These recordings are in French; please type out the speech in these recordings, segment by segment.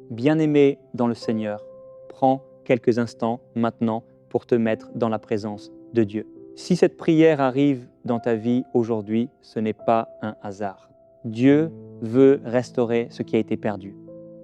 bien-aimé dans le Seigneur, prends quelques instants maintenant pour te mettre dans la présence de Dieu. Si cette prière arrive dans ta vie aujourd'hui, ce n'est pas un hasard. Dieu veut restaurer ce qui a été perdu.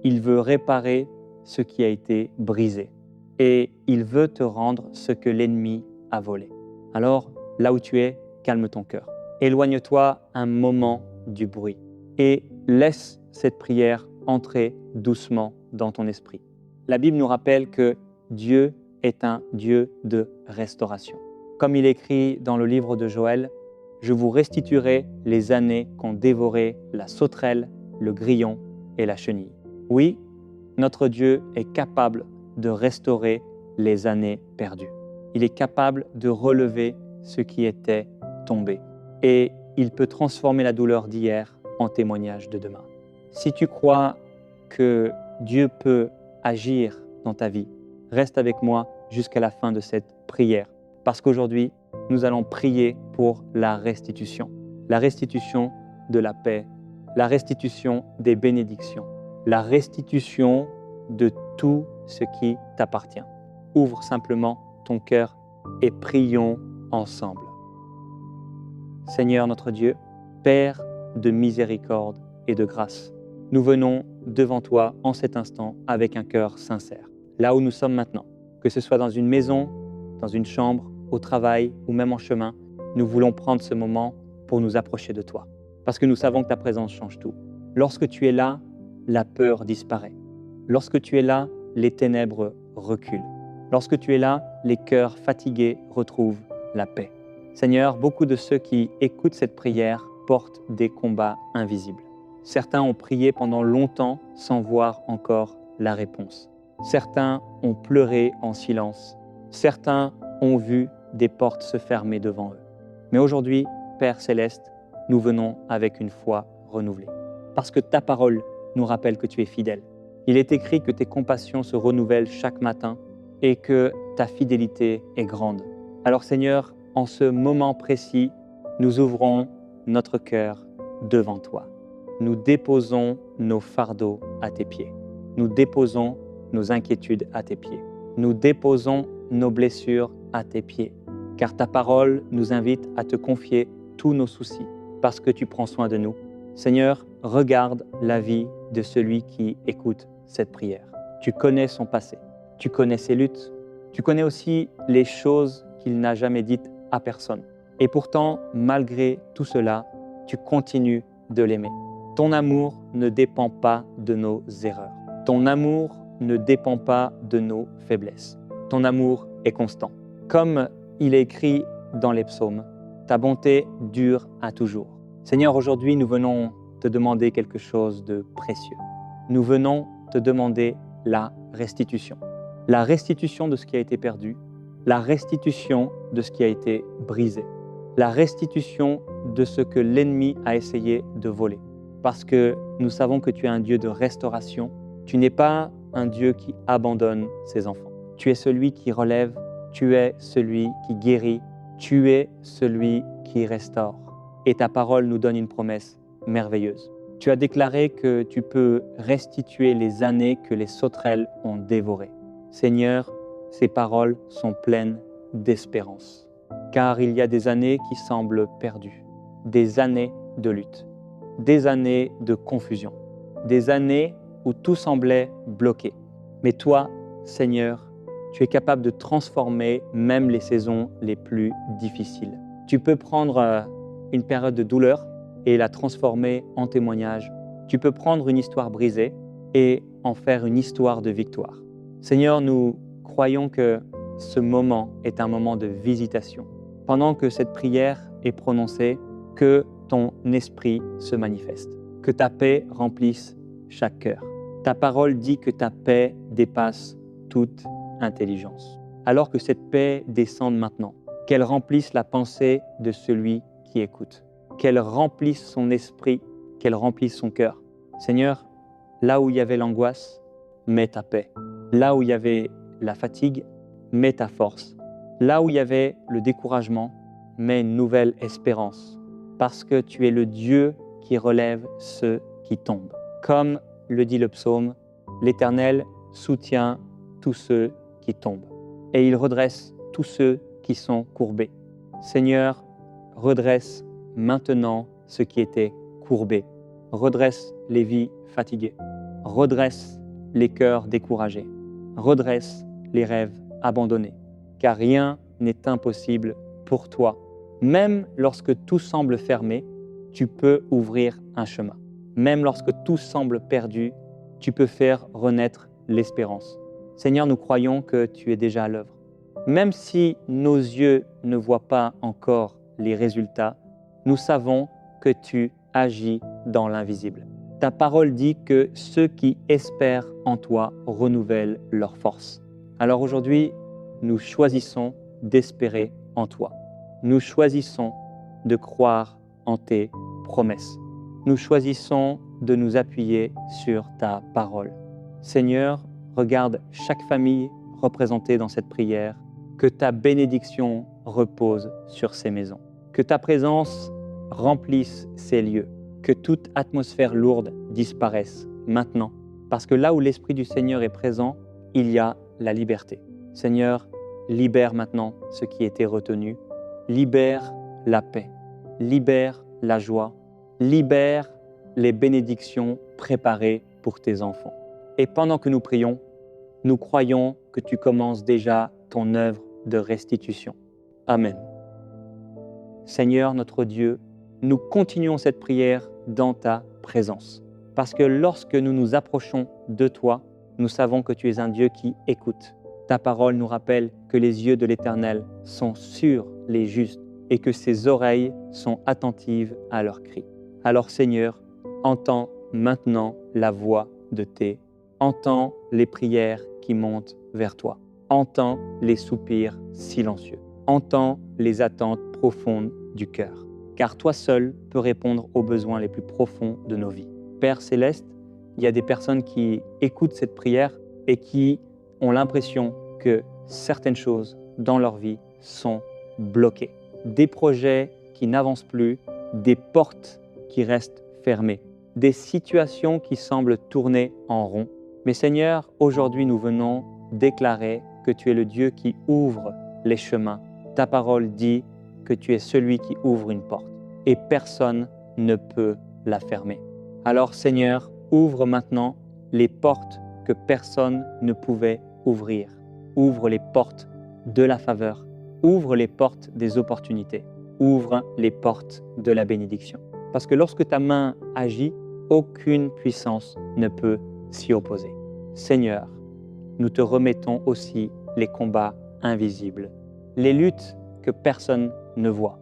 Il veut réparer ce qui a été brisé. Et il veut te rendre ce que l'ennemi a volé. Alors, là où tu es, calme ton cœur. Éloigne-toi un moment du bruit et laisse cette prière entrer doucement dans ton esprit. La Bible nous rappelle que Dieu est un Dieu de restauration. Comme il est écrit dans le livre de Joël, « Je vous restituerai les années qu'ont dévoré la sauterelle, le grillon et la chenille. » Oui, notre Dieu est capable de restaurer les années perdues. Il est capable de relever ce qui était tombé. Et il peut transformer la douleur d'hier en témoignage de demain. Si tu crois que Dieu peut agir dans ta vie, reste avec moi jusqu'à la fin de cette prière. Parce qu'aujourd'hui, nous allons prier pour la restitution. La restitution de la paix, la restitution des bénédictions, la restitution de tout ce qui t'appartient. Ouvre simplement ton cœur et prions ensemble. Seigneur notre Dieu, Père de miséricorde et de grâce, nous venons devant toi en cet instant avec un cœur sincère. Là où nous sommes maintenant, que ce soit dans une maison, dans une chambre, au travail ou même en chemin, nous voulons prendre ce moment pour nous approcher de toi. Parce que nous savons que ta présence change tout. Lorsque tu es là, la peur disparaît. Lorsque tu es là, les ténèbres reculent. Lorsque tu es là, les cœurs fatigués retrouvent la paix. Seigneur, beaucoup de ceux qui écoutent cette prière portent des combats invisibles. Certains ont prié pendant longtemps sans voir encore la réponse. Certains ont pleuré en silence. Certains ont vu des portes se fermer devant eux. Mais aujourd'hui, Père Céleste, nous venons avec une foi renouvelée. Parce que ta parole nous rappelle que tu es fidèle. Il est écrit que tes compassions se renouvellent chaque matin et que ta fidélité est grande. Alors Seigneur, en ce moment précis, nous ouvrons notre cœur devant toi. Nous déposons nos fardeaux à tes pieds. Nous déposons nos inquiétudes à tes pieds. Nous déposons nos blessures à tes pieds. Car ta parole nous invite à te confier tous nos soucis parce que tu prends soin de nous. Seigneur, regarde la vie de celui qui écoute cette prière. Tu connais son passé, tu connais ses luttes, tu connais aussi les choses qu'il n'a jamais dites à personne. Et pourtant, malgré tout cela, tu continues de l'aimer. Ton amour ne dépend pas de nos erreurs. Ton amour ne dépend pas de nos faiblesses. Ton amour est constant. Comme il est écrit dans les psaumes, ta bonté dure à toujours. Seigneur, aujourd'hui, nous venons te demander quelque chose de précieux. Nous venons te demander la restitution. La restitution de ce qui a été perdu, la restitution de ce qui a été brisé, la restitution de ce que l'ennemi a essayé de voler. Parce que nous savons que tu es un Dieu de restauration. Tu n'es pas un Dieu qui abandonne ses enfants. Tu es celui qui relève, tu es celui qui guérit, tu es celui qui restaure. Et ta parole nous donne une promesse merveilleuse. Tu as déclaré que tu peux restituer les années que les sauterelles ont dévorées. Seigneur, ces paroles sont pleines d'espérance. Car il y a des années qui semblent perdues, des années de lutte, des années de confusion, des années où tout semblait bloqué. Mais toi, Seigneur, tu es capable de transformer même les saisons les plus difficiles. Tu peux prendre une période de douleur et la transformer en témoignage. Tu peux prendre une histoire brisée et en faire une histoire de victoire. Seigneur, nous croyons que ce moment est un moment de visitation. Pendant que cette prière est prononcée, que ton esprit se manifeste, que ta paix remplisse chaque cœur. Ta parole dit que ta paix dépasse toute intelligence. Alors que cette paix descende maintenant, qu'elle remplisse la pensée de celui qui écoute, qu'elle remplisse son esprit, qu'elle remplisse son cœur. Seigneur, là où il y avait l'angoisse, mets ta paix. Là où il y avait la fatigue, mets ta force. Là où il y avait le découragement, mets une nouvelle espérance. Parce que tu es le Dieu qui relève ceux qui tombent. Comme le dit le psaume, L'Éternel soutient tous ceux qui tombent et il redresse tous ceux qui sont courbés. Seigneur, redresse maintenant ceux qui étaient courbés. Redresse les vies fatiguées. Redresse les cœurs découragés. Redresse les rêves abandonnés. Car rien n'est impossible pour toi. Même lorsque tout semble fermé, tu peux ouvrir un chemin. Même lorsque tout semble perdu, tu peux faire renaître l'espérance. Seigneur, nous croyons que tu es déjà à l'œuvre. Même si nos yeux ne voient pas encore les résultats, nous savons que tu agis dans l'invisible. Ta parole dit que ceux qui espèrent en toi renouvellent leur force. Alors aujourd'hui, nous choisissons d'espérer en toi. Nous choisissons de croire en tes promesses. Nous choisissons de nous appuyer sur ta parole. Seigneur, regarde chaque famille représentée dans cette prière, que ta bénédiction repose sur ces maisons, que ta présence remplisse ces lieux, que toute atmosphère lourde disparaisse maintenant, parce que là où l'Esprit du Seigneur est présent, il y a la liberté. Seigneur, libère maintenant ce qui était retenu, libère la paix, libère la joie, libère les bénédictions préparées pour tes enfants. Et pendant que nous prions, nous croyons que tu commences déjà ton œuvre de restitution. Amen. Seigneur notre Dieu, nous continuons cette prière dans ta présence. Parce que lorsque nous nous approchons de toi, nous savons que tu es un Dieu qui écoute. Ta parole nous rappelle que les yeux de l'Éternel sont sur les justes et que ses oreilles sont attentives à leurs cris. Alors Seigneur, entends maintenant la voix de tes, entends les prières qui montent vers toi, entends les soupirs silencieux, entends les attentes profondes du cœur. Car toi seul peux répondre aux besoins les plus profonds de nos vies. Père Céleste, il y a des personnes qui écoutent cette prière et qui ont l'impression que certaines choses dans leur vie sont bloquées. Des projets qui n'avancent plus, des portes qui restent fermées, des situations qui semblent tourner en rond. Mais Seigneur, aujourd'hui nous venons déclarer que tu es le Dieu qui ouvre les chemins. Ta parole dit que tu es celui qui ouvre une porte et personne ne peut la fermer. Alors Seigneur, ouvre maintenant les portes que personne ne pouvait ouvrir. Ouvre les portes de la faveur, ouvre les portes des opportunités, ouvre les portes de la bénédiction. Parce que lorsque ta main agit, aucune puissance ne peut s'y opposer. Seigneur, nous te remettons aussi les combats invisibles, les luttes que personne ne voit,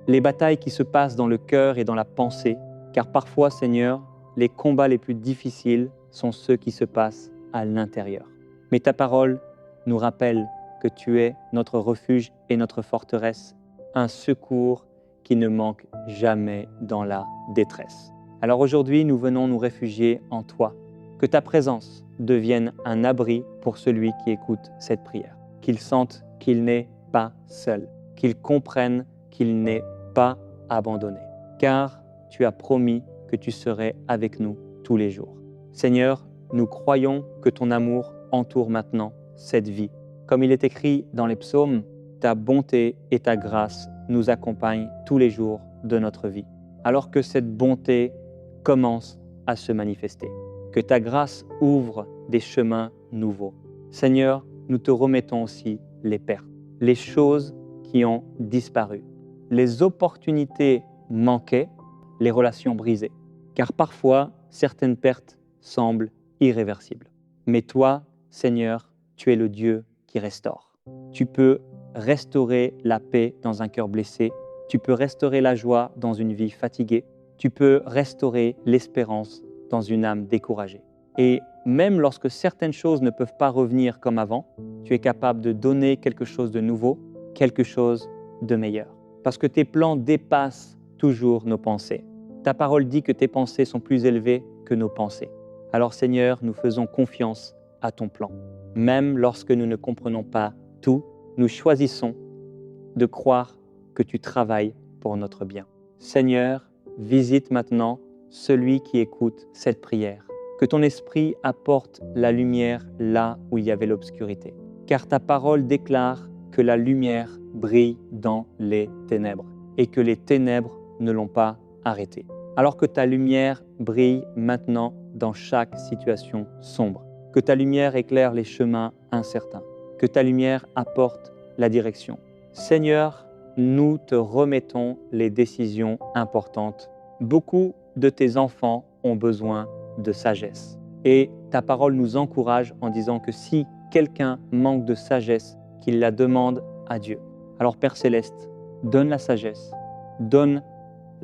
les batailles qui se passent dans le cœur et dans la pensée, car parfois, Seigneur, les combats les plus difficiles sont ceux qui se passent à l'intérieur. Mais ta parole nous rappelle que tu es notre refuge et notre forteresse, un secours qui ne manque jamais dans la détresse. Alors aujourd'hui, nous venons nous réfugier en toi, que ta présence devienne un abri pour celui qui écoute cette prière, qu'il sente qu'il n'est pas seul, qu'il comprenne qu'il n'est pas abandonné, car tu as promis que tu serais avec nous tous les jours. Seigneur, nous croyons que ton amour entoure maintenant cette vie. Comme il est écrit dans les psaumes, ta bonté et ta grâce nous accompagnent tous les jours de notre vie. Alors que cette bonté commence à se manifester, que ta grâce ouvre des chemins nouveaux. Seigneur, nous te remettons aussi les pertes, les choses qui ont disparu, les opportunités manquées, les relations brisées. Car parfois, certaines pertes semblent irréversibles. Mais toi, Seigneur, tu es le Dieu qui restaure. Tu peux restaurer la paix dans un cœur blessé. Tu peux restaurer la joie dans une vie fatiguée. Tu peux restaurer l'espérance dans une âme découragée. Et même lorsque certaines choses ne peuvent pas revenir comme avant, tu es capable de donner quelque chose de nouveau, quelque chose de meilleur. Parce que tes plans dépassent toujours nos pensées. Ta parole dit que tes pensées sont plus élevées que nos pensées. Alors Seigneur, nous faisons confiance à ton plan. Même lorsque nous ne comprenons pas tout, nous choisissons de croire que tu travailles pour notre bien. Seigneur, visite maintenant celui qui écoute cette prière. Que ton esprit apporte la lumière là où il y avait l'obscurité. Car ta parole déclare que la lumière brille dans les ténèbres et que les ténèbres ne l'ont pas arrêtée. Alors que ta lumière brille maintenant dans chaque situation sombre. Que ta lumière éclaire les chemins incertains. Que ta lumière apporte la direction. Seigneur, nous te remettons les décisions importantes. Beaucoup de tes enfants ont besoin de sagesse. Et ta parole nous encourage en disant que si quelqu'un manque de sagesse, qu'il la demande à Dieu. Alors Père Céleste, donne la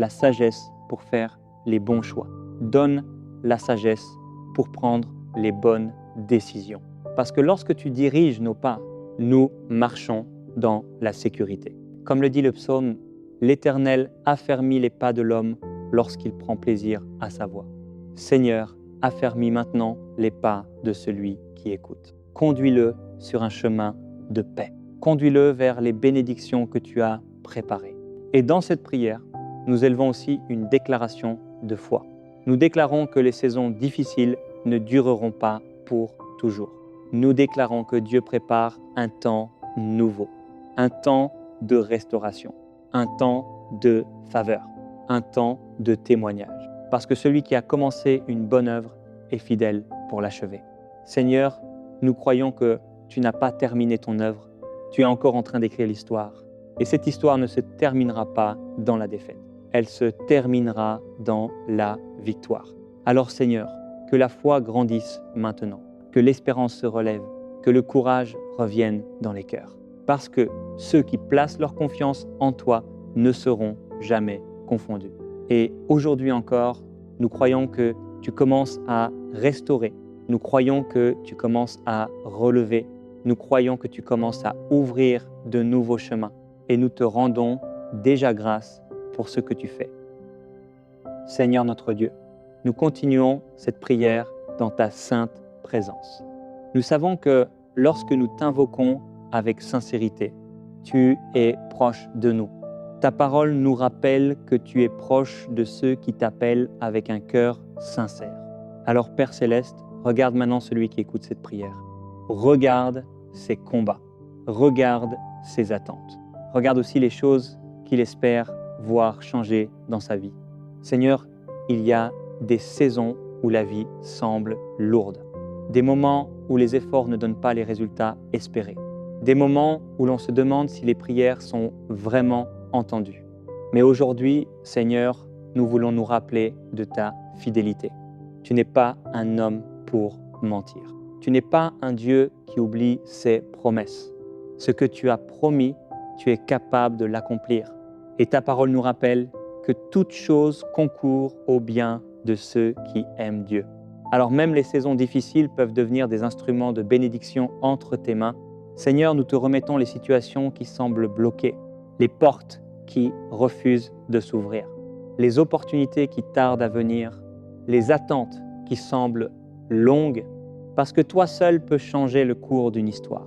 sagesse pour faire les bons choix. Donne la sagesse pour prendre les bonnes décisions. Parce que lorsque tu diriges nos pas, nous marchons dans la sécurité. Comme le dit le psaume, l'Éternel affermit les pas de l'homme lorsqu'il prend plaisir à sa voix. Seigneur, affermis maintenant les pas de celui qui écoute. Conduis-le sur un chemin de paix. Conduis-le vers les bénédictions que tu as préparées. Et dans cette prière, nous élevons aussi une déclaration de foi. Nous déclarons que les saisons difficiles ne dureront pas pour toujours. Nous déclarons que Dieu prépare un temps nouveau, un temps de restauration, un temps de faveur, un temps de témoignage. Parce que celui qui a commencé une bonne œuvre est fidèle pour l'achever. Seigneur, nous croyons que tu n'as pas terminé ton œuvre, tu es encore en train d'écrire l'histoire. Et cette histoire ne se terminera pas dans la défaite, elle se terminera dans la victoire. Alors Seigneur, que la foi grandisse maintenant, que l'espérance se relève, que le courage revienne dans les cœurs. Parce que ceux qui placent leur confiance en toi ne seront jamais confondus. Et aujourd'hui encore, nous croyons que tu commences à restaurer. Nous croyons que tu commences à relever. Nous croyons que tu commences à ouvrir de nouveaux chemins. Et nous te rendons déjà grâce pour ce que tu fais. Seigneur notre Dieu, nous continuons cette prière dans ta sainte présence. Nous savons que lorsque nous t'invoquons avec sincérité, tu es proche de nous. Ta parole nous rappelle que tu es proche de ceux qui t'appellent avec un cœur sincère. Alors Père Céleste, regarde maintenant celui qui écoute cette prière. Regarde ses combats. Regarde ses attentes. Regarde aussi les choses qu'il espère voir changer dans sa vie. Seigneur, il y a des saisons où la vie semble lourde. Des moments où les efforts ne donnent pas les résultats espérés. Des moments où l'on se demande si les prières sont vraiment entendues. Mais aujourd'hui, Seigneur, nous voulons nous rappeler de ta fidélité. Tu n'es pas un homme pour mentir. Tu n'es pas un Dieu qui oublie ses promesses. Ce que tu as promis, tu es capable de l'accomplir. Et ta parole nous rappelle que toute chose concourt au bien de ceux qui aiment Dieu. Alors même les saisons difficiles peuvent devenir des instruments de bénédiction entre tes mains. Seigneur, nous te remettons les situations qui semblent bloquées, les portes qui refusent de s'ouvrir, les opportunités qui tardent à venir, les attentes qui semblent longues, parce que toi seul peux changer le cours d'une histoire.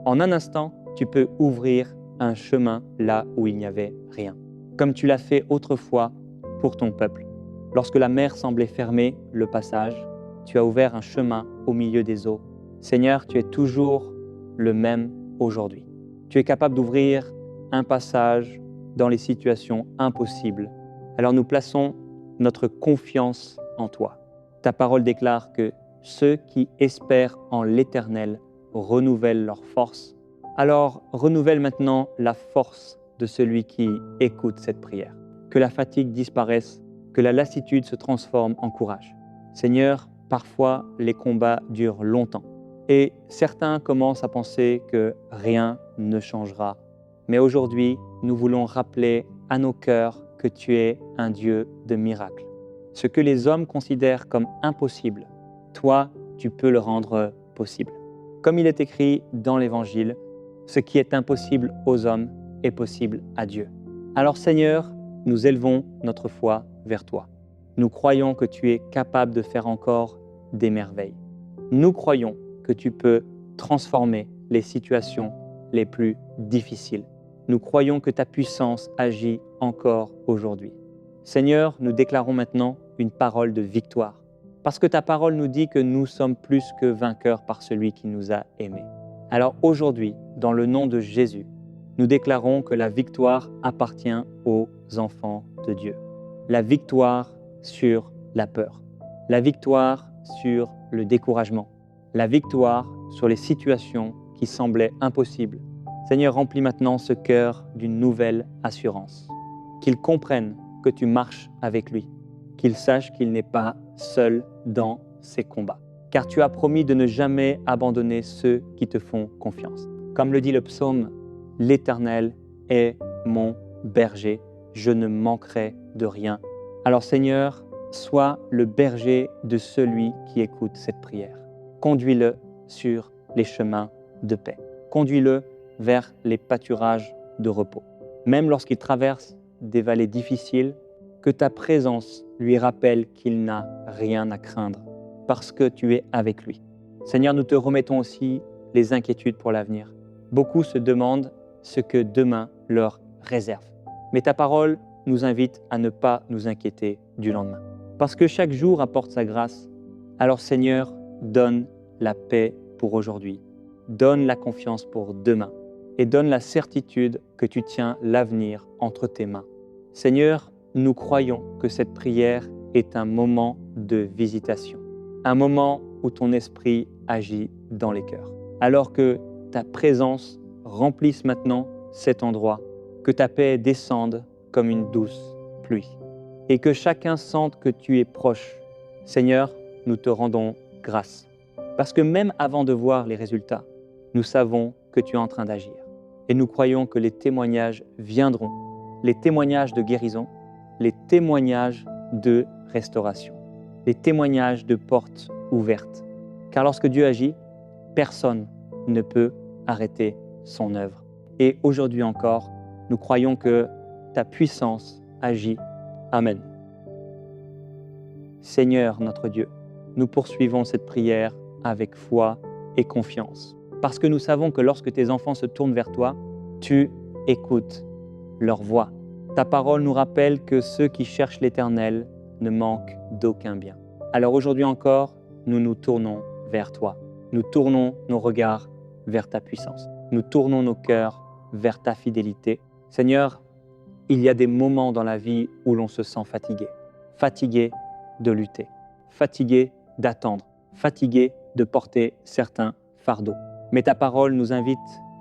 En un instant, tu peux ouvrir un chemin là où il n'y avait rien, comme tu l'as fait autrefois pour ton peuple. Lorsque la mer semblait fermer le passage, tu as ouvert un chemin au milieu des eaux. Seigneur, tu es toujours le même aujourd'hui. Tu es capable d'ouvrir un passage dans les situations impossibles. Alors nous plaçons notre confiance en toi. Ta parole déclare que ceux qui espèrent en l'Éternel renouvellent leur force. Alors renouvelle maintenant la force de celui qui écoute cette prière. Que la fatigue disparaisse, que la lassitude se transforme en courage. Seigneur, parfois les combats durent longtemps et certains commencent à penser que rien ne changera. Mais aujourd'hui, nous voulons rappeler à nos cœurs que tu es un Dieu de miracles. Ce que les hommes considèrent comme impossible, toi, tu peux le rendre possible. Comme il est écrit dans l'Évangile, ce qui est impossible aux hommes est possible à Dieu. Alors Seigneur, nous élevons notre foi vers toi. Nous croyons que tu es capable de faire encore des merveilles. Nous croyons que tu peux transformer les situations les plus difficiles. Nous croyons que ta puissance agit encore aujourd'hui. Seigneur, nous déclarons maintenant une parole de victoire, parce que ta parole nous dit que nous sommes plus que vainqueurs par celui qui nous a aimés. Alors aujourd'hui, dans le nom de Jésus, nous déclarons que la victoire appartient aux enfants de Dieu. La victoire sur la peur, la victoire sur le découragement, la victoire sur les situations qui semblaient impossibles. Seigneur, remplis maintenant ce cœur d'une nouvelle assurance, qu'il comprenne que tu marches avec lui, qu'il sache qu'il n'est pas seul dans ses combats. Car tu as promis de ne jamais abandonner ceux qui te font confiance. Comme le dit le psaume, l'Éternel est mon berger, je ne manquerai de rien. Alors Seigneur, sois le berger de celui qui écoute cette prière. Conduis-le sur les chemins de paix. Conduis-le vers les pâturages de repos. Même lorsqu'il traverse des vallées difficiles, que ta présence lui rappelle qu'il n'a rien à craindre, parce que tu es avec lui. Seigneur, nous te remettons aussi les inquiétudes pour l'avenir. Beaucoup se demandent ce que demain leur réserve. Mais ta parole nous invite à ne pas nous inquiéter du lendemain. Parce que chaque jour apporte sa grâce, alors Seigneur, donne la paix pour aujourd'hui. Donne la confiance pour demain. Et donne la certitude que tu tiens l'avenir entre tes mains. Seigneur, nous croyons que cette prière est un moment de visitation. Un moment où ton esprit agit dans les cœurs. Alors que ta présence remplisse maintenant cet endroit, que ta paix descende comme une douce pluie. Et que chacun sente que tu es proche. Seigneur, nous te rendons grâce. Parce que même avant de voir les résultats, nous savons que tu es en train d'agir. Et nous croyons que les témoignages viendront, les témoignages de guérison, les témoignages de restauration, les témoignages de portes ouvertes. Car lorsque Dieu agit, personne ne peut arrêter son œuvre. Et aujourd'hui encore, nous croyons que ta puissance agit. Amen. Seigneur notre Dieu, nous poursuivons cette prière avec foi et confiance. Parce que nous savons que lorsque tes enfants se tournent vers toi, tu écoutes leur voix. Ta parole nous rappelle que ceux qui cherchent l'Éternel ne manquent d'aucun bien. Alors aujourd'hui encore, nous nous tournons vers toi. Nous tournons nos regards vers ta puissance. Nous tournons nos cœurs vers ta fidélité. Seigneur, il y a des moments dans la vie où l'on se sent fatigué. Fatigué de lutter. Fatigué d'attendre. Fatigué de porter certains fardeaux. Mais ta parole nous invite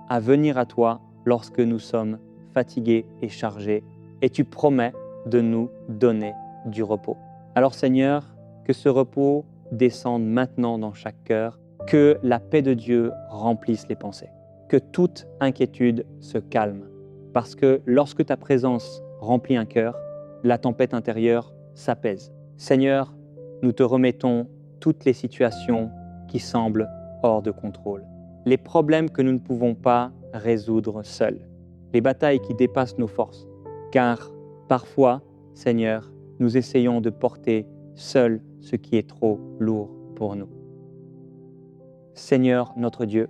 à venir à toi lorsque nous sommes fatigués et chargés, et tu promets de nous donner du repos. Alors Seigneur, que ce repos descende maintenant dans chaque cœur, que la paix de Dieu remplisse les pensées, que toute inquiétude se calme, parce que lorsque ta présence remplit un cœur, la tempête intérieure s'apaise. Seigneur, nous te remettons toutes les situations qui semblent hors de contrôle. Les problèmes que nous ne pouvons pas résoudre seuls, les batailles qui dépassent nos forces, car parfois, Seigneur, nous essayons de porter seuls ce qui est trop lourd pour nous. Seigneur notre Dieu,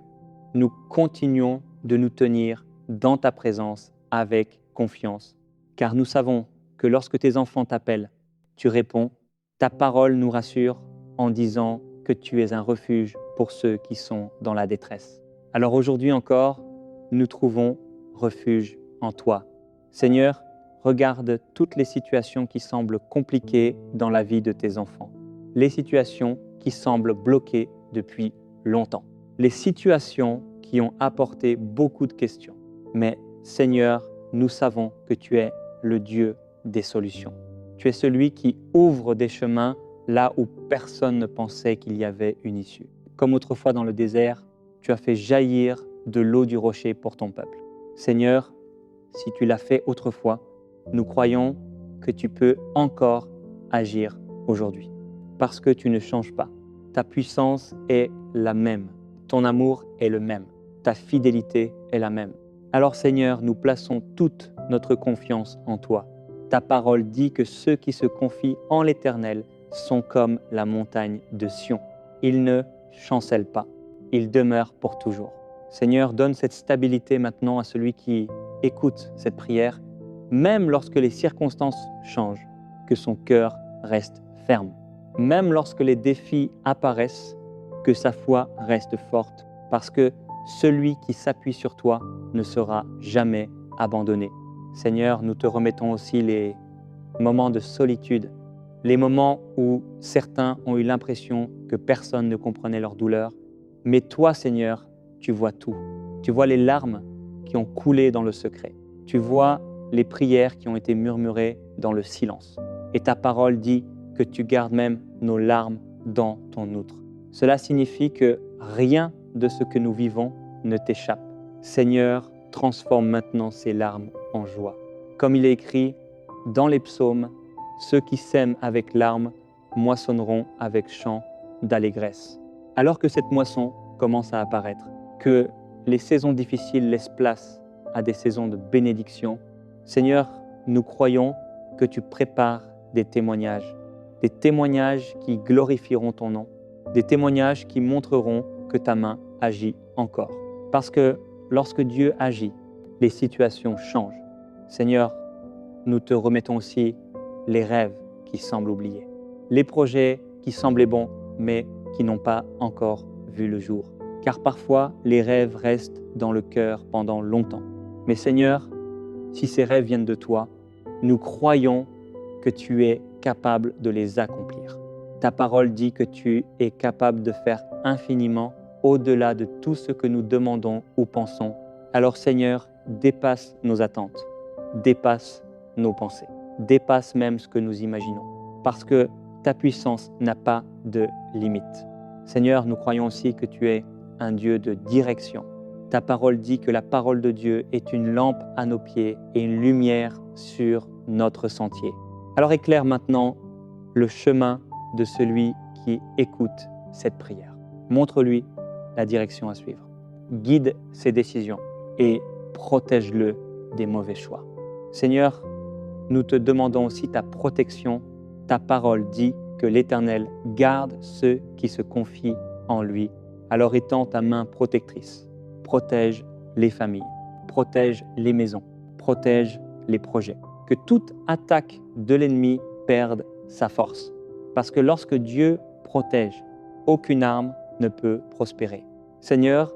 nous continuons de nous tenir dans ta présence avec confiance, car nous savons que lorsque tes enfants t'appellent, tu réponds. Ta parole nous rassure en disant que tu es un refuge pour ceux qui sont dans la détresse. Alors aujourd'hui encore, nous trouvons refuge en toi. Seigneur, regarde toutes les situations qui semblent compliquées dans la vie de tes enfants, les situations qui semblent bloquées depuis longtemps, les situations qui ont apporté beaucoup de questions. Mais Seigneur, nous savons que tu es le Dieu des solutions. Tu es celui qui ouvre des chemins là où personne ne pensait qu'il y avait une issue. Comme autrefois dans le désert, tu as fait jaillir de l'eau du rocher pour ton peuple. Seigneur, si tu l'as fait autrefois, nous croyons que tu peux encore agir aujourd'hui. Parce que tu ne changes pas. Ta puissance est la même. Ton amour est le même. Ta fidélité est la même. Alors Seigneur, nous plaçons toute notre confiance en toi. Ta parole dit que ceux qui se confient en l'Éternel sont comme la montagne de Sion. Ils ne chancellent pas. Ils demeurent pour toujours. Seigneur, donne cette stabilité maintenant à celui qui écoute cette prière, même lorsque les circonstances changent, que son cœur reste ferme. Même lorsque les défis apparaissent, que sa foi reste forte, parce que celui qui s'appuie sur toi ne sera jamais abandonné. Seigneur, nous te remettons aussi les moments de solitude, les moments où certains ont eu l'impression que personne ne comprenait leur douleur. Mais toi, Seigneur, tu vois tout. Tu vois les larmes qui ont coulé dans le secret. Tu vois les prières qui ont été murmurées dans le silence. Et ta parole dit que tu gardes même nos larmes dans ton outre. Cela signifie que rien de ce que nous vivons ne t'échappe. Seigneur, transforme maintenant ces larmes en joie. Comme il est écrit dans les psaumes, ceux qui sèment avec larmes moissonneront avec chant d'allégresse. Alors que cette moisson commence à apparaître, que les saisons difficiles laissent place à des saisons de bénédiction, Seigneur, nous croyons que tu prépares des témoignages qui glorifieront ton nom, des témoignages qui montreront que ta main agit encore. Parce que lorsque Dieu agit, les situations changent. Seigneur, nous te remettons aussi les rêves qui semblent oubliés, les projets qui semblaient bons, mais qui n'ont pas encore vu le jour. Car parfois, les rêves restent dans le cœur pendant longtemps. Mais Seigneur, si ces rêves viennent de toi, nous croyons que tu es capable de les accomplir. Ta parole dit que tu es capable de faire infiniment au-delà de tout ce que nous demandons ou pensons. Alors Seigneur, dépasse nos attentes, dépasse nos pensées, dépasse même ce que nous imaginons, parce que ta puissance n'a pas de limite. Seigneur, nous croyons aussi que tu es un Dieu de direction. Ta parole dit que la parole de Dieu est une lampe à nos pieds et une lumière sur notre sentier. Alors éclaire maintenant le chemin de celui qui écoute cette prière. Montre-lui la direction à suivre. Guide ses décisions et protège-le des mauvais choix. Seigneur, nous te demandons aussi ta protection. Ta parole dit que l'Éternel garde ceux qui se confient en lui. Alors étends ta main protectrice. Protège les familles, protège les maisons, protège les projets. Que toute attaque de l'ennemi perde sa force. Parce que lorsque Dieu protège, aucune arme ne peut prospérer. Seigneur,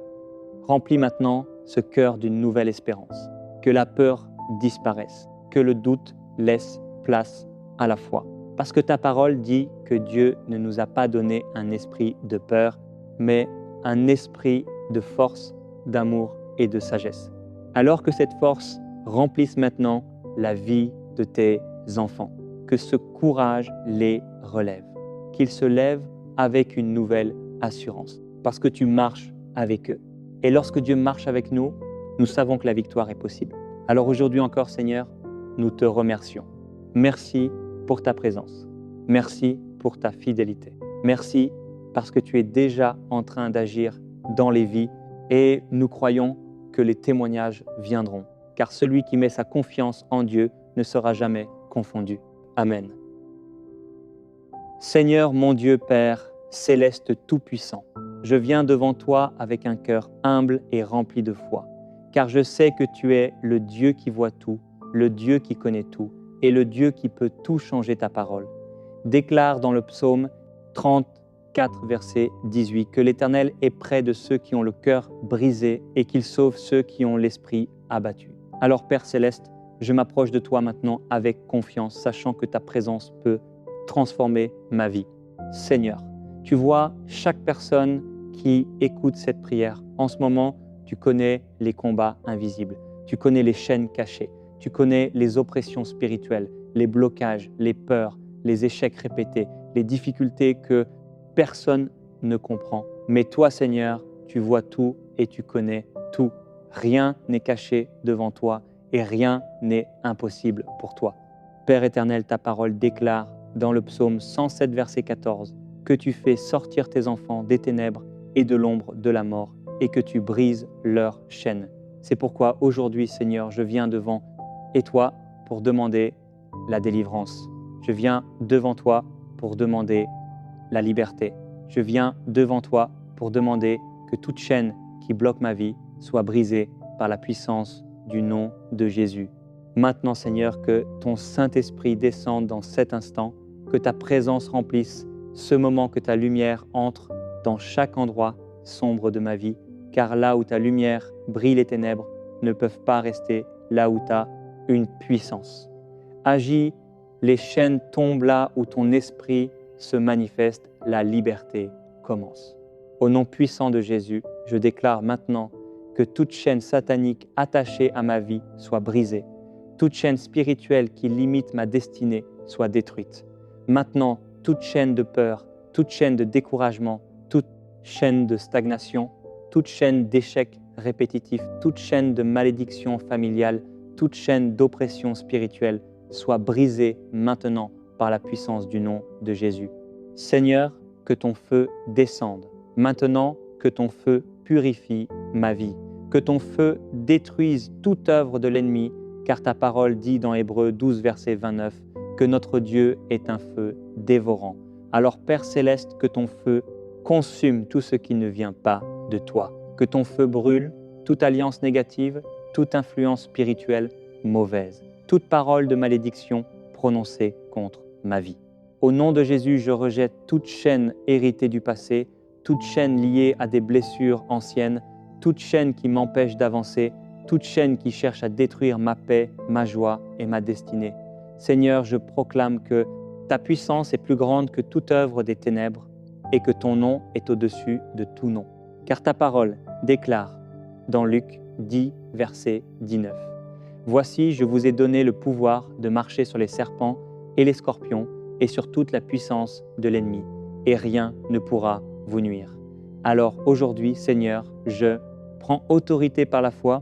remplis maintenant ce cœur d'une nouvelle espérance. Que la peur disparaisse, que le doute laisse place à la foi. Parce que ta parole dit que Dieu ne nous a pas donné un esprit de peur, mais un esprit de force, d'amour et de sagesse. Alors que cette force remplisse maintenant la vie de tes enfants, que ce courage les relève, qu'ils se lèvent avec une nouvelle assurance, parce que tu marches avec eux. Et lorsque Dieu marche avec nous, nous savons que la victoire est possible. Alors aujourd'hui encore, Seigneur, nous te remercions. Merci pour ta présence. Merci pour ta fidélité. Merci parce que tu es déjà en train d'agir dans les vies et nous croyons que les témoignages viendront, car celui qui met sa confiance en Dieu ne sera jamais confondu. Amen. Seigneur mon Dieu Père, céleste tout-puissant, je viens devant toi avec un cœur humble et rempli de foi, car je sais que tu es le Dieu qui voit tout, le Dieu qui connaît tout et le Dieu qui peut tout changer ta parole. Déclare dans le psaume 34, verset 18, que l'Éternel est près de ceux qui ont le cœur brisé et qu'il sauve ceux qui ont l'esprit abattu. Alors Père Céleste, je m'approche de toi maintenant avec confiance, sachant que ta présence peut transformer ma vie. Seigneur, tu vois chaque personne qui écoute cette prière. En ce moment, tu connais les combats invisibles, tu connais les chaînes cachées, tu connais les oppressions spirituelles, les blocages, les peurs, les échecs répétés, les difficultés que personne ne comprend. Mais toi, Seigneur, tu vois tout et tu connais tout. Rien n'est caché devant toi et rien n'est impossible pour toi. Père éternel, ta parole déclare dans le psaume 107, verset 14, que tu fais sortir tes enfants des ténèbres et de l'ombre de la mort et que tu brises leurs chaînes. C'est pourquoi aujourd'hui, Seigneur, je viens devant toi pour demander la délivrance. Je viens devant toi pour demander la liberté. Je viens devant toi pour demander que toute chaîne qui bloque ma vie soit brisée par la puissance du nom de Jésus. Maintenant, Seigneur, que ton Saint-Esprit descende dans cet instant, que ta présence remplisse ce moment, que ta lumière entre dans chaque endroit sombre de ma vie, car là où ta lumière brille, les ténèbres ne peuvent pas rester là où tu as une puissance. Agis, les chaînes tombent là où ton esprit se manifeste, la liberté commence. Au nom puissant de Jésus, je déclare maintenant que toute chaîne satanique attachée à ma vie soit brisée, toute chaîne spirituelle qui limite ma destinée soit détruite. Maintenant, toute chaîne de peur, toute chaîne de découragement, toute chaîne de stagnation, toute chaîne d'échecs répétitifs, toute chaîne de malédiction familiale, toute chaîne d'oppression spirituelle soit brisée maintenant par la puissance du nom de Jésus. Seigneur, que ton feu descende. Maintenant, que ton feu purifie ma vie. Que ton feu détruise toute œuvre de l'ennemi, car ta parole dit dans Hébreux 12, verset 29, que notre Dieu est un feu dévorant. Alors Père Céleste, que ton feu consume tout ce qui ne vient pas de toi. Que ton feu brûle toute alliance négative, toute influence spirituelle mauvaise, toute parole de malédiction prononcée contre ma vie. Au nom de Jésus, je rejette toute chaîne héritée du passé, toute chaîne liée à des blessures anciennes, toute chaîne qui m'empêche d'avancer, toute chaîne qui cherche à détruire ma paix, ma joie et ma destinée. Seigneur, je proclame que ta puissance est plus grande que toute œuvre des ténèbres et que ton nom est au-dessus de tout nom. Car ta parole déclare dans Luc 10, verset 19. Voici, je vous ai donné le pouvoir de marcher sur les serpents et les scorpions et sur toute la puissance de l'ennemi, et rien ne pourra vous nuire. Alors aujourd'hui, Seigneur, je prends autorité par la foi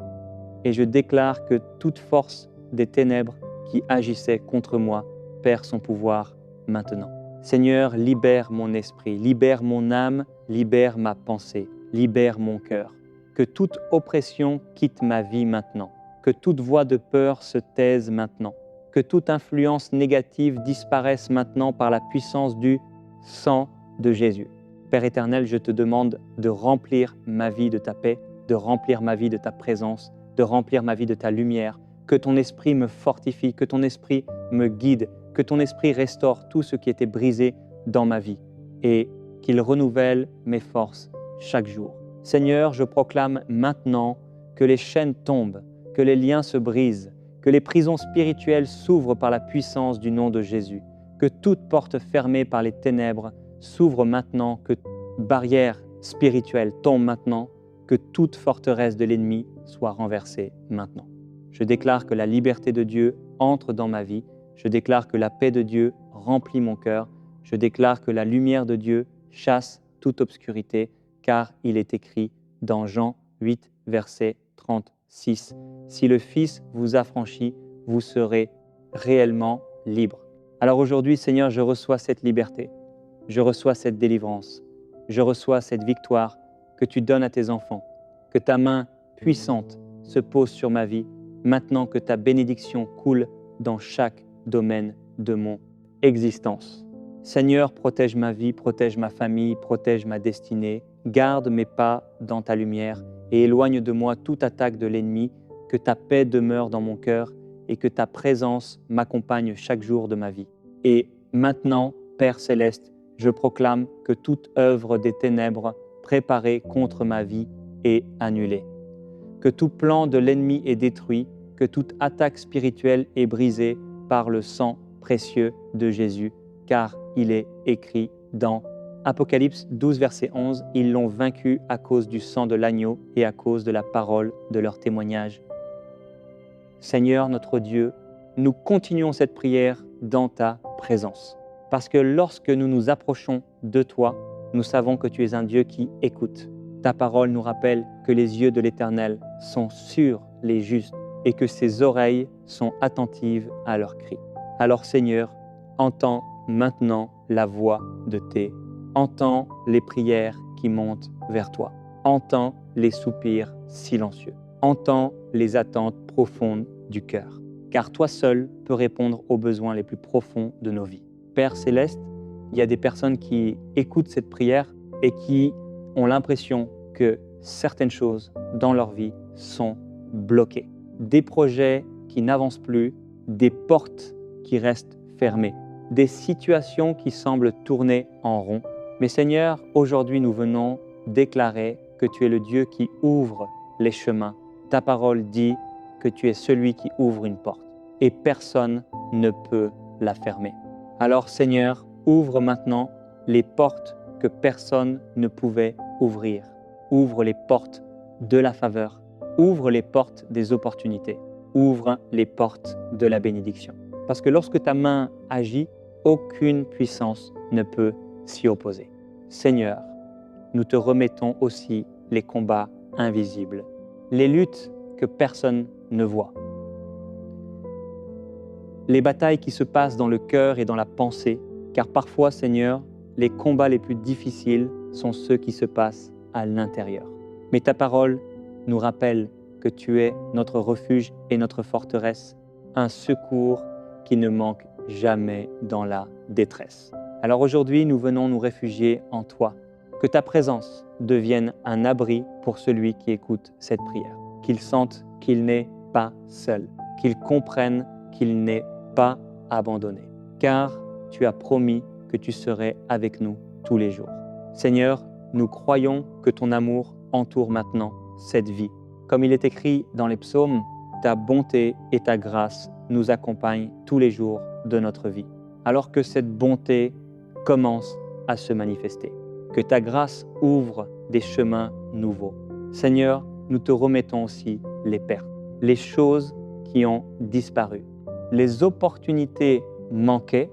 et je déclare que toute force des ténèbres qui agissait contre moi perd son pouvoir maintenant. Seigneur, libère mon esprit, libère mon âme, libère ma pensée, libère mon cœur. Que toute oppression quitte ma vie maintenant, que toute voix de peur se taise maintenant, que toute influence négative disparaisse maintenant par la puissance du sang de Jésus. Père éternel, je te demande de remplir ma vie de ta paix, de remplir ma vie de ta présence, de remplir ma vie de ta lumière, que ton esprit me fortifie, que ton esprit me guide, que ton esprit restaure tout ce qui était brisé dans ma vie et qu'il renouvelle mes forces chaque jour. Seigneur, je proclame maintenant que les chaînes tombent, que les liens se brisent, que les prisons spirituelles s'ouvrent par la puissance du nom de Jésus, que toute porte fermée par les ténèbres s'ouvre maintenant, que barrières spirituelles tombent maintenant, que toute forteresse de l'ennemi soit renversée maintenant. Je déclare que la liberté de Dieu entre dans ma vie, je déclare que la paix de Dieu remplit mon cœur, je déclare que la lumière de Dieu chasse toute obscurité, car il est écrit dans Jean 8, verset 36, « Si le Fils vous affranchit, vous serez réellement libre. » Alors aujourd'hui, Seigneur, je reçois cette liberté, je reçois cette délivrance, je reçois cette victoire que tu donnes à tes enfants, que ta main puissante se pose sur ma vie, maintenant que ta bénédiction coule dans chaque domaine de mon existence. Seigneur, protège ma vie, protège ma famille, protège ma destinée, garde mes pas dans ta lumière et éloigne de moi toute attaque de l'ennemi, que ta paix demeure dans mon cœur et que ta présence m'accompagne chaque jour de ma vie. Et maintenant, Père Céleste, je proclame que toute œuvre des ténèbres préparée contre ma vie est annulée, que tout plan de l'ennemi est détruit, que toute attaque spirituelle est brisée par le sang précieux de Jésus, car il est écrit dans Apocalypse 12, verset 11, « Ils l'ont vaincu à cause du sang de l'agneau et à cause de la parole de leur témoignage. » Seigneur notre Dieu, nous continuons cette prière dans ta présence, parce que lorsque nous nous approchons de toi, nous savons que tu es un Dieu qui écoute. Ta parole nous rappelle que les yeux de l'Éternel sont sur les justes et que ses oreilles sont attentives à leurs cris. Alors Seigneur, entends maintenant la voix de tes, entends les prières qui montent vers toi, entends les soupirs silencieux, entends les attentes profondes du cœur, car toi seul peux répondre aux besoins les plus profonds de nos vies. Père Céleste, il y a des personnes qui écoutent cette prière et qui ont l'impression que certaines choses dans leur vie sont bloquées. Des projets qui n'avancent plus, des portes qui restent fermées, des situations qui semblent tourner en rond. Mais Seigneur, aujourd'hui nous venons déclarer que tu es le Dieu qui ouvre les chemins. Ta parole dit que tu es celui qui ouvre une porte et personne ne peut la fermer. Alors Seigneur, ouvre maintenant les portes que personne ne pouvait ouvrir. Ouvre les portes de la faveur, ouvre les portes des opportunités, ouvre les portes de la bénédiction. Parce que lorsque ta main agit, aucune puissance ne peut s'y opposer. Seigneur, nous te remettons aussi les combats invisibles, les luttes que personne ne voit, les batailles qui se passent dans le cœur et dans la pensée, car parfois, Seigneur, les combats les plus difficiles sont ceux qui se passent à l'intérieur. Mais ta parole nous rappelle que tu es notre refuge et notre forteresse, un secours qui ne manque jamais dans la détresse. Alors aujourd'hui, nous venons nous réfugier en toi, que ta présence devienne un abri pour celui qui écoute cette prière, qu'il sente qu'il n'est pas seul, qu'il comprenne qu'il n'est pas abandonné, car tu as promis que tu serais avec nous tous les jours. Seigneur, nous croyons que ton amour entoure maintenant cette vie. Comme il est écrit dans les psaumes, ta bonté et ta grâce nous accompagnent tous les jours de notre vie. Alors que cette bonté commence à se manifester, que ta grâce ouvre des chemins nouveaux. Seigneur, nous te remettons aussi les pertes, les choses qui ont disparu, les opportunités manquées,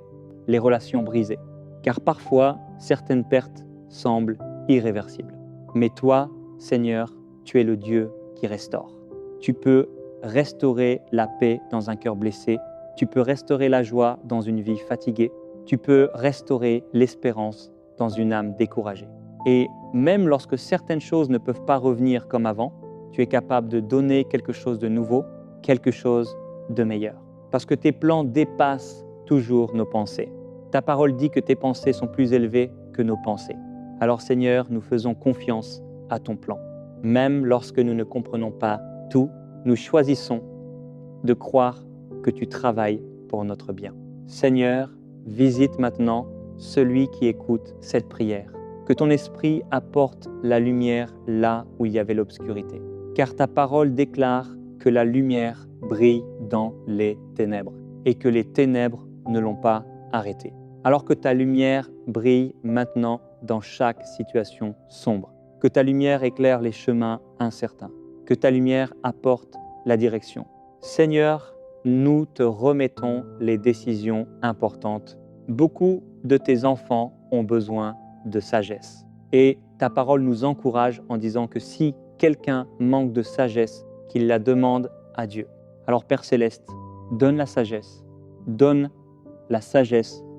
les relations brisées. Car parfois, certaines pertes semblent irréversibles. Mais toi, Seigneur, tu es le Dieu qui restaure. Tu peux restaurer la paix dans un cœur blessé. Tu peux restaurer la joie dans une vie fatiguée. Tu peux restaurer l'espérance dans une âme découragée. Et même lorsque certaines choses ne peuvent pas revenir comme avant, tu es capable de donner quelque chose de nouveau, quelque chose de meilleur. Parce que tes plans dépassent toujours nos pensées. Ta parole dit que tes pensées sont plus élevées que nos pensées. Alors Seigneur, nous faisons confiance à ton plan. Même lorsque nous ne comprenons pas tout, nous choisissons de croire que tu travailles pour notre bien. Seigneur, visite maintenant celui qui écoute cette prière. Que ton esprit apporte la lumière là où il y avait l'obscurité. Car ta parole déclare que la lumière brille dans les ténèbres et que les ténèbres ne l'ont pas arrêtée. Alors que ta lumière brille maintenant dans chaque situation sombre, que ta lumière éclaire les chemins incertains, que ta lumière apporte la direction. Seigneur, nous te remettons les décisions importantes. Beaucoup de tes enfants ont besoin de sagesse. Et ta parole nous encourage en disant que si quelqu'un manque de sagesse, qu'il la demande à Dieu. Alors Père Céleste, donne la sagesse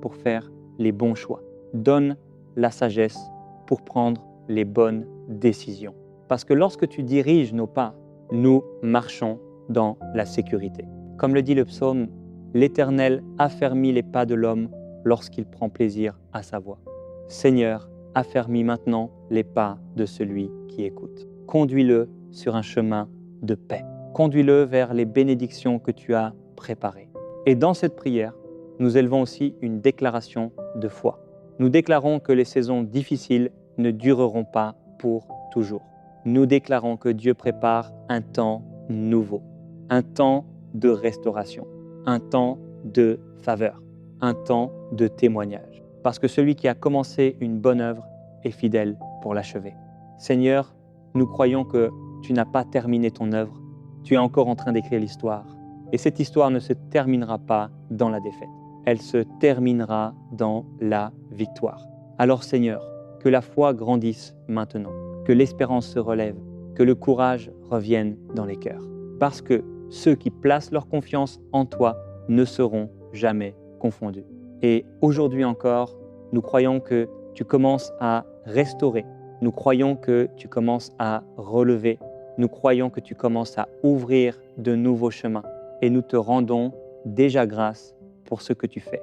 pour faire les bons choix. Donne la sagesse pour prendre les bonnes décisions. Parce que lorsque tu diriges nos pas, nous marchons dans la sécurité. Comme le dit le psaume, l'Éternel affermit les pas de l'homme lorsqu'il prend plaisir à sa voix. Seigneur, affermis maintenant les pas de celui qui écoute. Conduis-le sur un chemin de paix. Conduis-le vers les bénédictions que tu as préparées. Et dans cette prière, nous élevons aussi une déclaration de foi. Nous déclarons que les saisons difficiles ne dureront pas pour toujours. Nous déclarons que Dieu prépare un temps nouveau, un temps de restauration, un temps de faveur, un temps de témoignage. Parce que celui qui a commencé une bonne œuvre est fidèle pour l'achever. Seigneur, nous croyons que tu n'as pas terminé ton œuvre, tu es encore en train d'écrire l'histoire. Et cette histoire ne se terminera pas dans la défaite, elle se terminera dans la victoire. Alors Seigneur, que la foi grandisse maintenant, que l'espérance se relève, que le courage revienne dans les cœurs. Parce que ceux qui placent leur confiance en toi ne seront jamais confondus. Et aujourd'hui encore, nous croyons que tu commences à restaurer. Nous croyons que tu commences à relever. Nous croyons que tu commences à ouvrir de nouveaux chemins. Et nous te rendons déjà grâce pour ce que tu fais.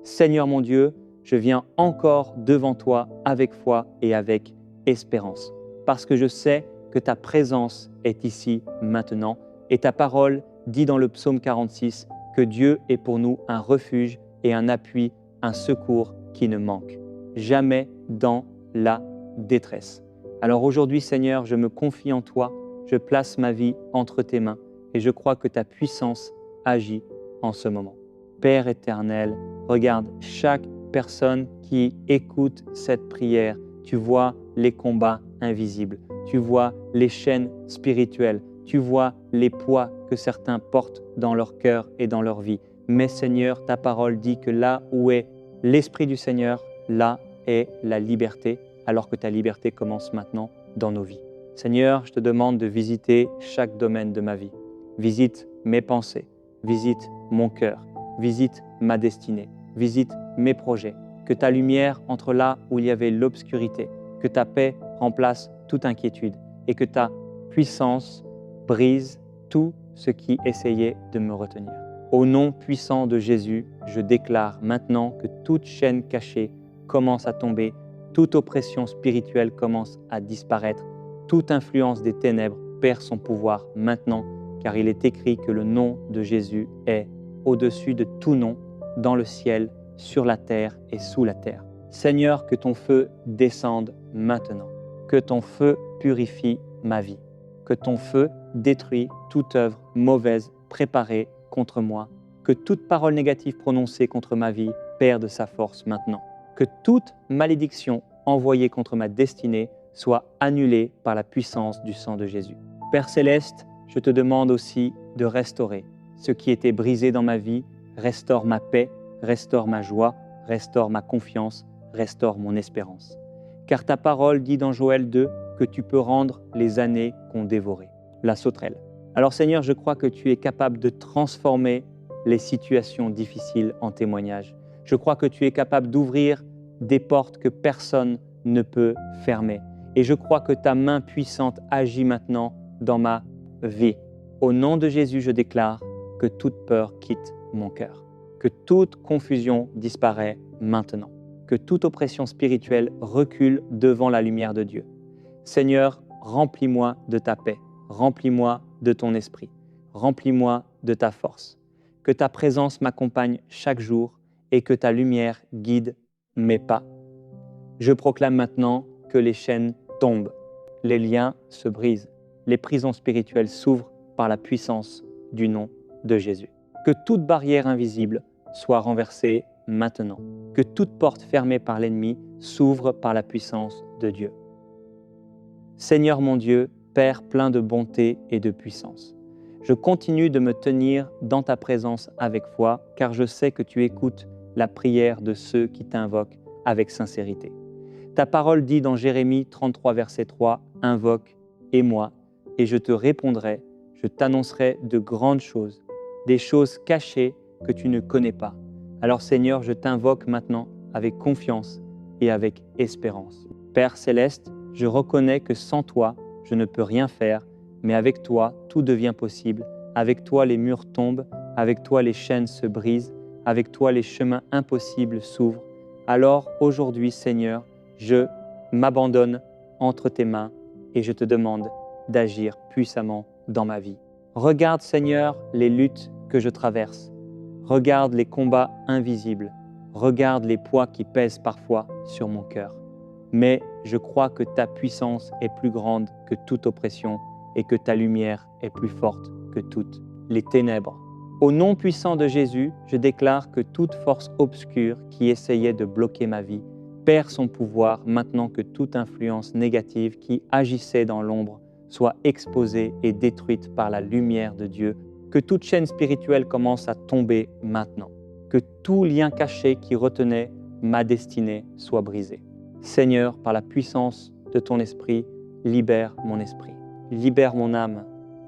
Seigneur mon Dieu, je viens encore devant toi avec foi et avec espérance. Parce que je sais que ta présence est ici maintenant et ta parole dit dans le psaume 46 que Dieu est pour nous un refuge et un appui, un secours qui ne manque jamais dans la détresse. Alors aujourd'hui, Seigneur, je me confie en toi, je place ma vie entre tes mains et je crois que ta puissance agit en ce moment. Père éternel, regarde chaque personne qui écoute cette prière. Tu vois les combats invisibles, tu vois les chaînes spirituelles, tu vois les poids que certains portent dans leur cœur et dans leur vie. Mais Seigneur, ta parole dit que là où est l'Esprit du Seigneur, là est la liberté, alors que ta liberté commence maintenant dans nos vies. Seigneur, je te demande de visiter chaque domaine de ma vie. Visite mes pensées, visite mon cœur, visite ma destinée, visite mes projets. Que ta lumière entre là où il y avait l'obscurité, que ta paix remplace toute inquiétude et que ta puissance brise tout ce qui essayait de me retenir. Au nom puissant de Jésus, je déclare maintenant que toute chaîne cachée commence à tomber, toute oppression spirituelle commence à disparaître, toute influence des ténèbres perd son pouvoir maintenant, car il est écrit que le nom de Jésus est au-dessus de tout nom, dans le ciel, sur la terre et sous la terre. Seigneur, que ton feu descende maintenant, que ton feu purifie ma vie, que ton feu détruit toute œuvre mauvaise préparée contre moi, que toute parole négative prononcée contre ma vie perde sa force maintenant, que toute malédiction envoyée contre ma destinée soit annulée par la puissance du sang de Jésus. Père Céleste, je te demande aussi de restaurer ce qui était brisé dans ma vie, restaure ma paix, restaure ma joie, restaure ma confiance, restaure mon espérance. Car ta parole dit dans Joël 2 que tu peux rendre les années qu'ont dévorées, la sauterelle. Alors Seigneur, je crois que tu es capable de transformer les situations difficiles en témoignages. Je crois que tu es capable d'ouvrir des portes que personne ne peut fermer. Et je crois que ta main puissante agit maintenant dans ma vie. Au nom de Jésus, je déclare que toute peur quitte mon cœur, que toute confusion disparaît maintenant, que toute oppression spirituelle recule devant la lumière de Dieu. Seigneur, remplis-moi de ta paix, remplis-moi de ton esprit, remplis-moi de ta force. Que ta présence m'accompagne chaque jour et que ta lumière guide mes pas. Je proclame maintenant que les chaînes tombent, les liens se brisent, les prisons spirituelles s'ouvrent par la puissance du nom de Jésus. Que toute barrière invisible soit renversée maintenant, que toute porte fermée par l'ennemi s'ouvre par la puissance de Dieu. Seigneur mon Dieu, Père plein de bonté et de puissance, je continue de me tenir dans ta présence avec foi, car je sais que tu écoutes la prière de ceux qui t'invoquent avec sincérité. Ta parole dit dans Jérémie 33, verset 3, « Invoque, et moi, et je te répondrai, je t'annoncerai de grandes choses, des choses cachées que tu ne connais pas. » Alors Seigneur, je t'invoque maintenant avec confiance et avec espérance. Père Céleste, je reconnais que sans toi, je ne peux rien faire, mais avec toi, tout devient possible. Avec toi, les murs tombent, avec toi, les chaînes se brisent, avec toi, les chemins impossibles s'ouvrent. Alors aujourd'hui, Seigneur, je m'abandonne entre tes mains et je te demande d'agir puissamment dans ma vie. Regarde, Seigneur, les luttes que je traverse. Regarde les combats invisibles. Regarde les poids qui pèsent parfois sur mon cœur. Mais je crois que ta puissance est plus grande que toute oppression et que ta lumière est plus forte que toutes les ténèbres. Au nom puissant de Jésus, je déclare que toute force obscure qui essayait de bloquer ma vie perd son pouvoir maintenant que toute influence négative qui agissait dans l'ombre soit exposée et détruite par la lumière de Dieu, que toute chaîne spirituelle commence à tomber maintenant, que tout lien caché qui retenait ma destinée soit brisé. Seigneur, par la puissance de ton esprit, libère mon esprit, libère mon âme,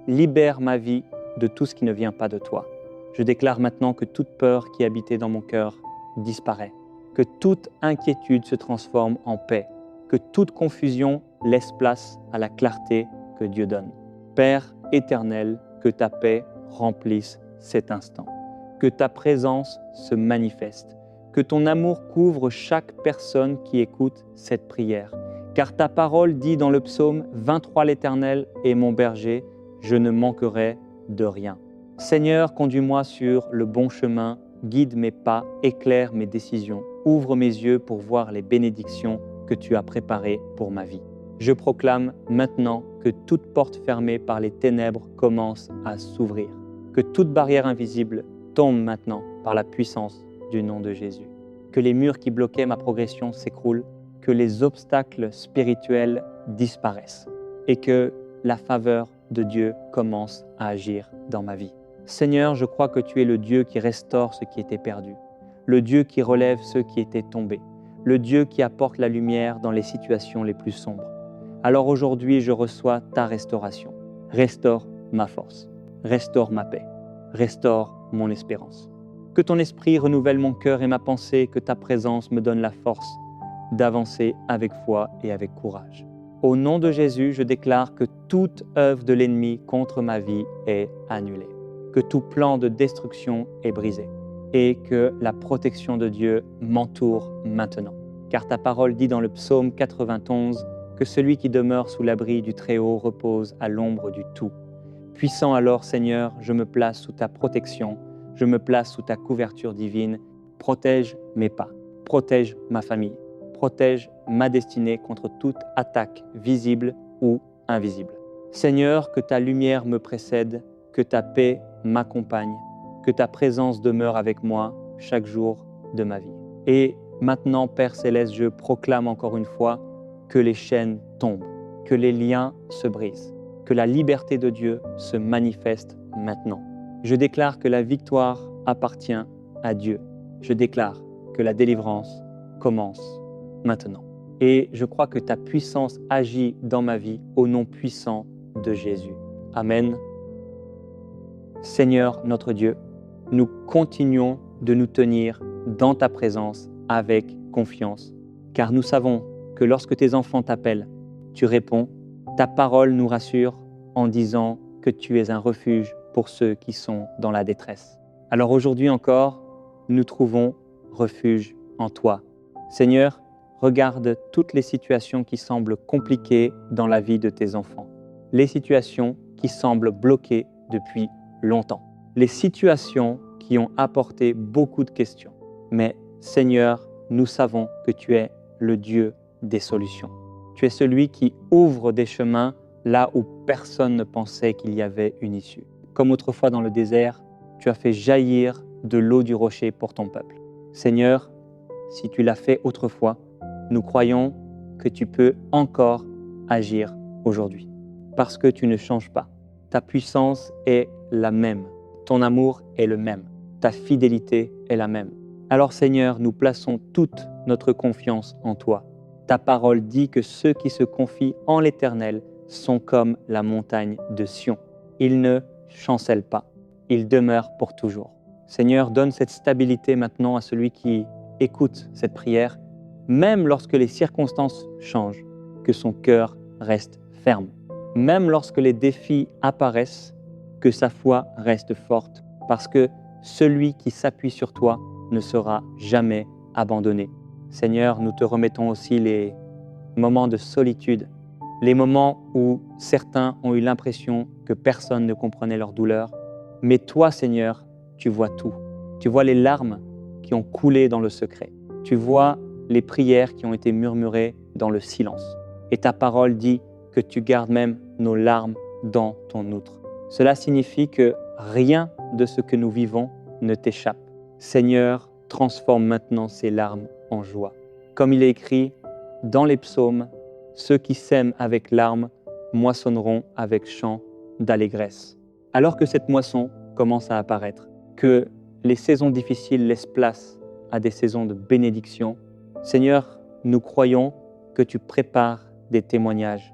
libère ma vie de tout ce qui ne vient pas de toi. Je déclare maintenant que toute peur qui habitait dans mon cœur disparaît, que toute inquiétude se transforme en paix, que toute confusion laisse place à la clarté que Dieu donne. Père éternel, que ta paix remplisse cet instant, que ta présence se manifeste, que ton amour couvre chaque personne qui écoute cette prière. Car ta parole dit dans le psaume 23, « L'Éternel est mon berger, je ne manquerai de rien. » Seigneur, conduis-moi sur le bon chemin, guide mes pas, éclaire mes décisions, ouvre mes yeux pour voir les bénédictions que tu as préparées pour ma vie. Je proclame maintenant que toute porte fermée par les ténèbres commence à s'ouvrir, que toute barrière invisible tombe maintenant par la puissance du nom de Jésus, que les murs qui bloquaient ma progression s'écroulent, que les obstacles spirituels disparaissent et que la faveur de Dieu commence à agir dans ma vie. Seigneur, je crois que tu es le Dieu qui restaure ce qui était perdu, le Dieu qui relève ceux qui étaient tombés, le Dieu qui apporte la lumière dans les situations les plus sombres. Alors aujourd'hui, je reçois ta restauration. Restaure ma force, restaure ma paix, restaure mon espérance. Que ton esprit renouvelle mon cœur et ma pensée, que ta présence me donne la force d'avancer avec foi et avec courage. Au nom de Jésus, je déclare que toute œuvre de l'ennemi contre ma vie est annulée, que tout plan de destruction est brisé et que la protection de Dieu m'entoure maintenant. Car ta parole dit dans le psaume 91 que celui qui demeure sous l'abri du Très-Haut repose à l'ombre du Tout. Puissant alors, Seigneur, je me place sous ta protection, je me place sous ta couverture divine. Protège mes pas, protège ma famille, protège ma destinée contre toute attaque visible ou invisible. Seigneur, que ta lumière me précède, que ta paix m'accompagne, que ta présence demeure avec moi chaque jour de ma vie. Et maintenant, Père Céleste, je proclame encore une fois que les chaînes tombent, que les liens se brisent, que la liberté de Dieu se manifeste maintenant. Je déclare que la victoire appartient à Dieu. Je déclare que la délivrance commence maintenant. Et je crois que ta puissance agit dans ma vie au nom puissant de Jésus. Amen. Seigneur notre Dieu, nous continuons de nous tenir dans ta présence avec confiance, car nous savons que lorsque tes enfants t'appellent, tu réponds. Ta parole nous rassure en disant que tu es un refuge pour ceux qui sont dans la détresse. Alors aujourd'hui encore, nous trouvons refuge en toi. Seigneur, regarde toutes les situations qui semblent compliquées dans la vie de tes enfants, les situations qui semblent bloquées depuis longtemps, les situations qui ont apporté beaucoup de questions. Mais Seigneur, nous savons que tu es le Dieu des solutions. Tu es celui qui ouvre des chemins là où personne ne pensait qu'il y avait une issue. Comme autrefois dans le désert, tu as fait jaillir de l'eau du rocher pour ton peuple. Seigneur, si tu l'as fait autrefois, nous croyons que tu peux encore agir aujourd'hui. Parce que tu ne changes pas. Ta puissance est la même. Ton amour est le même. Ta fidélité est la même. Alors Seigneur, nous plaçons toute notre confiance en toi. Ta parole dit que ceux qui se confient en l'Éternel sont comme la montagne de Sion. Ils ne chancellent pas. Ils demeurent pour toujours. Seigneur, donne cette stabilité maintenant à celui qui écoute cette prière, même lorsque les circonstances changent, que son cœur reste ferme. Même lorsque les défis apparaissent, que sa foi reste forte, parce que celui qui s'appuie sur toi ne sera jamais abandonné. Seigneur, nous te remettons aussi les moments de solitude, les moments où certains ont eu l'impression que personne ne comprenait leur douleur. Mais toi, Seigneur, tu vois tout. Tu vois les larmes qui ont coulé dans le secret. Tu vois les prières qui ont été murmurées dans le silence. Et ta parole dit que tu gardes même nos larmes dans ton outre. Cela signifie que rien de ce que nous vivons ne t'échappe. Seigneur, transforme maintenant ces larmes en joie. Comme il est écrit dans les psaumes, ceux qui sèment avec larmes moissonneront avec chant d'allégresse. Alors que cette moisson commence à apparaître, que les saisons difficiles laissent place à des saisons de bénédiction, Seigneur, nous croyons que tu prépares des témoignages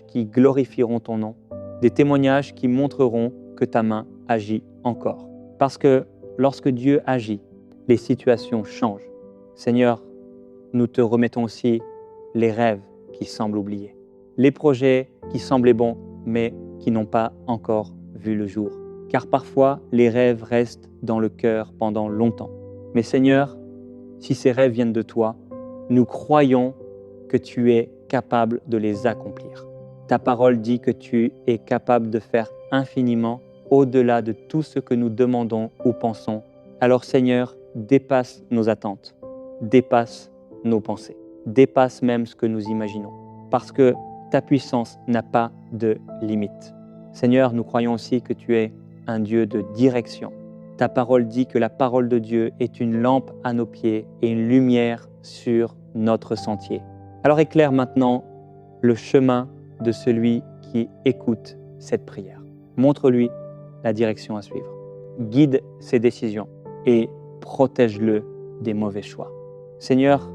qui glorifieront ton nom, des témoignages qui montreront que ta main agit encore. Parce que lorsque Dieu agit, les situations changent. Seigneur, nous te remettons aussi les rêves qui semblent oubliés, les projets qui semblaient bons, mais qui n'ont pas encore vu le jour. Car parfois, les rêves restent dans le cœur pendant longtemps. Mais Seigneur, si ces rêves viennent de toi, nous croyons que tu es capable de les accomplir. Ta parole dit que tu es capable de faire infiniment au-delà de tout ce que nous demandons ou pensons. Alors Seigneur, dépasse nos attentes, dépasse nos pensées, dépasse même ce que nous imaginons, parce que ta puissance n'a pas de limite. Seigneur, nous croyons aussi que tu es un Dieu de direction. Ta parole dit que la parole de Dieu est une lampe à nos pieds et une lumière sur notre sentier. Alors éclaire maintenant le chemin de celui qui écoute cette prière. Montre-lui la direction à suivre. Guide ses décisions et protège-le des mauvais choix. Seigneur,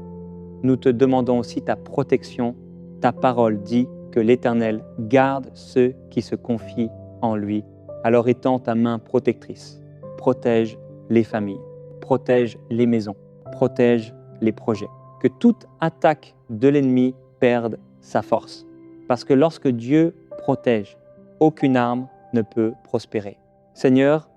nous te demandons aussi ta protection. Ta parole dit que l'Éternel garde ceux qui se confient en lui. Alors étends ta main protectrice. Protège les familles, protège les maisons, protège les projets. Que toute attaque de l'ennemi perde sa force. Parce que lorsque Dieu protège, aucune arme ne peut prospérer. Seigneur,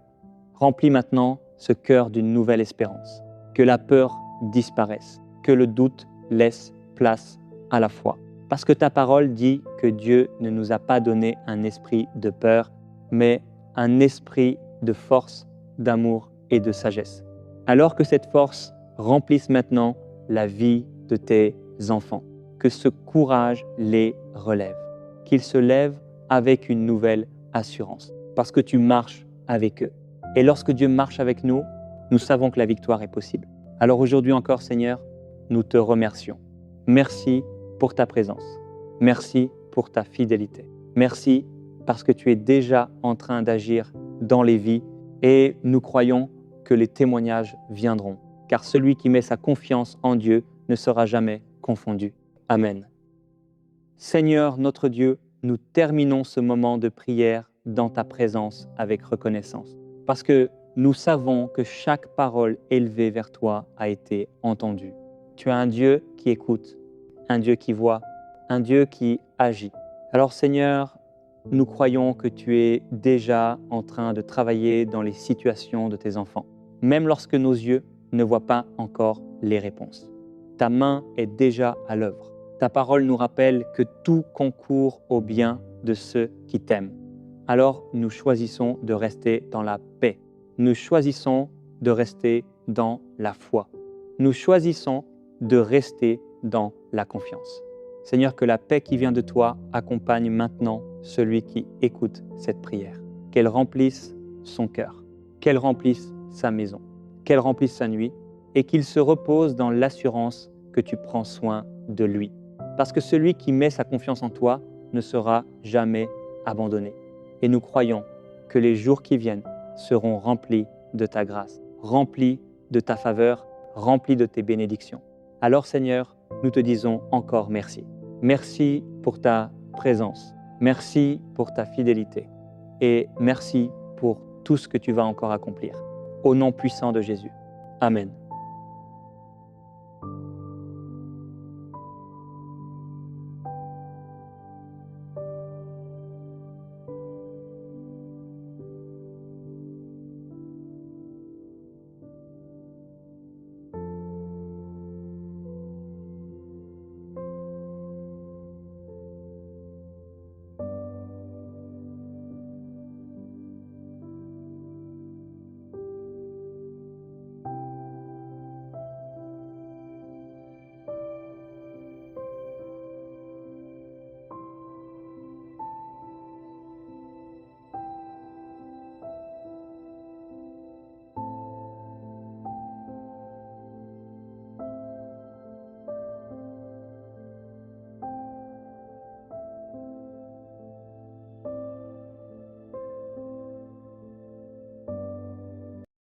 remplis maintenant ce cœur d'une nouvelle espérance. Que la peur disparaisse, que le doute laisse place à la foi. Parce que ta parole dit que Dieu ne nous a pas donné un esprit de peur, mais un esprit de force, d'amour et de sagesse. Alors que cette force remplisse maintenant la vie de tes enfants, que ce courage les relève, qu'ils se lèvent avec une nouvelle assurance, parce que tu marches avec eux. Et lorsque Dieu marche avec nous, nous savons que la victoire est possible. Alors aujourd'hui encore, Seigneur, nous te remercions. Merci pour ta présence. Merci pour ta fidélité. Merci parce que tu es déjà en train d'agir dans les vies et nous croyons que les témoignages viendront, car celui qui met sa confiance en Dieu ne sera jamais confondu. Amen. Seigneur notre Dieu, nous terminons ce moment de prière dans ta présence avec reconnaissance, parce que nous savons que chaque parole élevée vers toi a été entendue. Tu es un Dieu qui écoute, un Dieu qui voit, un Dieu qui agit. Alors Seigneur, nous croyons que tu es déjà en train de travailler dans les situations de tes enfants, même lorsque nos yeux ne voient pas encore les réponses. Ta main est déjà à l'œuvre. Ta parole nous rappelle que tout concourt au bien de ceux qui t'aiment. Alors nous choisissons de rester dans la paix. Nous choisissons de rester dans la foi. Nous choisissons de rester dans la confiance. Seigneur, que la paix qui vient de toi accompagne maintenant celui qui écoute cette prière. Qu'elle remplisse son cœur, qu'elle remplisse sa maison, qu'elle remplisse sa nuit et qu'il se repose dans l'assurance que tu prends soin de lui. Parce que celui qui met sa confiance en toi ne sera jamais abandonné. Et nous croyons que les jours qui viennent seront remplis de ta grâce, remplis de ta faveur, remplis de tes bénédictions. Alors Seigneur, nous te disons encore merci. Merci pour ta présence, merci pour ta fidélité et merci pour tout ce que tu vas encore accomplir. Au nom puissant de Jésus. Amen.